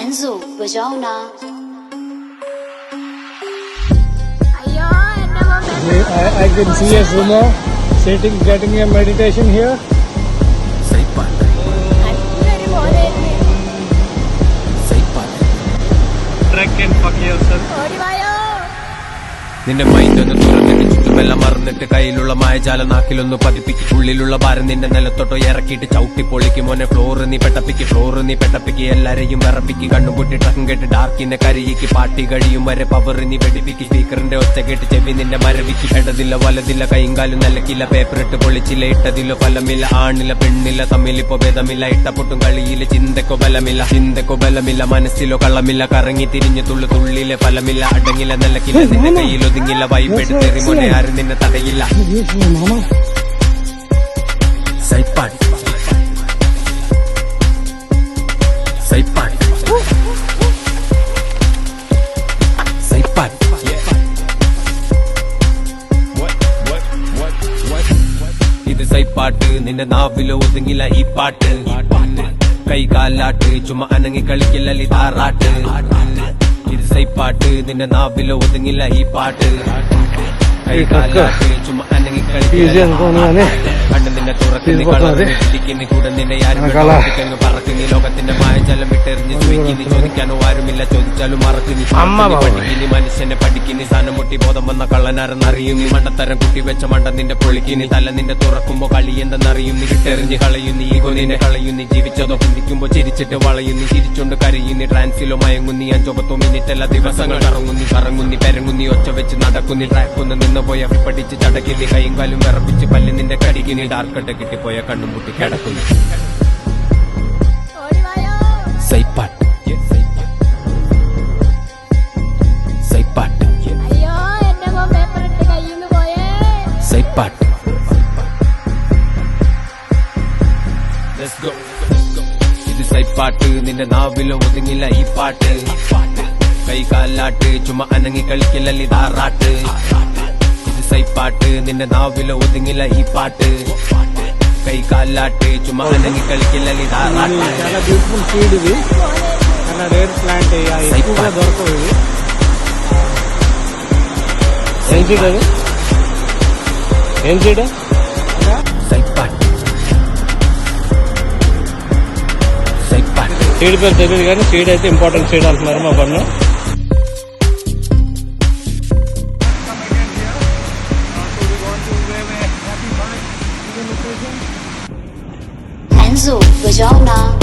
Enzo, बजाओ ना। I can see a Sumo sitting, getting a meditation here. Trek and fuck yourself. നിന്റെ mind ഒന്ന് തുറന്നിട്ട് ചുറ്റുമെല്ലാം മറന്നിട്ട് കയ്യിലുള്ള മായജാല നാക്കിലൊന്ന് പതിപ്പിക്ക് ഉള്ളിലുള്ള ഭാരം നിന്റെ നിലത്തോട്ടോ ഇറക്കിയിട്ട് ചവിട്ടി പൊളിക്ക് മോനെ ഫ്ലോറ് നീ പെട്ടപ്പിക്ക് എല്ലാരെയും വിറപ്പിക്ക് കണ്ണുപൊട്ടി ട്രക്കും കേട്ട് ഡാർക്കിന്റെ കരിയിക്ക് പാട്ടി കഴിയും വരെ പവർ നീ വെടിപ്പിക്ക് സ്പീക്കറിന്റെ ഒച്ച കേട്ട് ചെവി നിന്റെ മരവിക്ക് ഇടതില്ല വലതില്ല കൈകാലും നിലക്കില്ല പേപ്പറിട്ട് പൊളിച്ചില്ല ഇട്ടതില്ലോ ഫലമില്ല ആണില്ല പെണ്ണില്ല തമ്മിലിപ്പോ ഭേദമില്ല ഇട്ടപ്പൊട്ടും കളിയില് ചിന്തക്കോ ബലമില്ല മനസ്സിലോ കള്ളമില്ല കറങ്ങി തിരിഞ്ഞു തുള്ളിലെ ഫലമില്ല അടങ്ങില്ല നിലക്കില്ല നിന്റെ കയ്യിലോ ഒതുങ്ങില്ല വൈബെടുത്തേറി മോനെ ആരും നിന്നെ തടയില്ല സൈപ്പാടി ഇത് സൈപ്പാട്ട് നിന്റെ നാവിലോ ഒതുങ്ങില്ല ഈ പാട്ട് കൈ കാലാട്ട് ചുമ അനങ്ങി കളിക്കില്ല താറാട്ട് ഇത് സൈപ്പാട്ട് നിന്റെ നാവിലോ ഒതുങ്ങില്ല ഈ പാട്ട് കൈ കാലാട്ട് ചുമ അനങ്ങി കളിക്കില്ല കണ്ണ് നിന്നെ തുറക്കുന്നി കളറിന് കൂടെ നിന്നെ ആരും പറക്കുന്നി ലോകത്തിന്റെ മായജലം വിട്ടെറിഞ്ഞ് ചോദിക്കുന്നി ചോദിക്കാനോ ആരുമില്ല ചോദിച്ചാലും മറക്കുന്നി പഠിക്കുന്നി മനുഷ്യനെ പഠിക്കുന്നി സാധനം മുട്ടി ബോധം വന്ന കള്ളനാരെന്നറിയും നീ മണ്ടത്തരം കുട്ടി വെച്ച മണ്ട നിന്റെ പൊളിക്കുന്നി തല നിന്റെ തുറക്കുമ്പോ കളി എന്തെന്നറിയും നീ വിട്ടെറിഞ്ഞ് കളയുന്നി ഈഗോ നിന്നെ കളയുന്നി ജീവിച്ചതോ ചിന്തിക്കുമ്പോ ചിരിച്ചിട്ട് വളയുന്നി ചിരിച്ചോണ്ട് കരയുന്നി ട്രാൻസിലോ മയങ്ങുന്നി 5-10 മിനിറ്റല്ല ദിവസങ്ങൾ കറങ്ങുന്നി പെരങ്ങുന്നി ഒച്ച വെച്ച് നടക്കുന്നി ട്രാക്കൊന്ന് നിന്ന് പോയ പഠിച്ച് ചടക്കില്ലി കൈയും കാലും വിറപ്പിച്ച് പല്ല് നിന്റെ കടിക്കിനി ഡാർക്കട്ട് കിട്ടിപ്പോയ കണ്ണും മുട്ടി കിടക്കുന്നു സൈപ്പാട്ട് ഇത് സൈപ്പാട്ട് നിന്റെ നാവിലോ ഒതുങ്ങില്ല ഈ പാട്ട് കൈ കാലാട്ട് ചുമ അനങ്ങി കളിക്കില്ല താറാട്ട് ഇത് സൈപ്പാട്ട് നിന്റെ നാവിലോ ഒതുങ്ങില്ല ഈ പാട്ട് കൈ కాలాటే ചുമ అనంగి కలికిల్లలి దారాట చాలా బ్యూటిఫుల్ సీడ్ ఇది చాలా రేర్ ప్లాంట్ ఎక్కువగా దొరకవు ఇది ఏం సీడ్ సైపాట్ సీడ్ పేరు తెలియదు కానీ సీడ్ అయితే ఇంపార్టెంట్ సీడ్ అంటున్నారు మా పన్ను Enzo, बजाओ ना।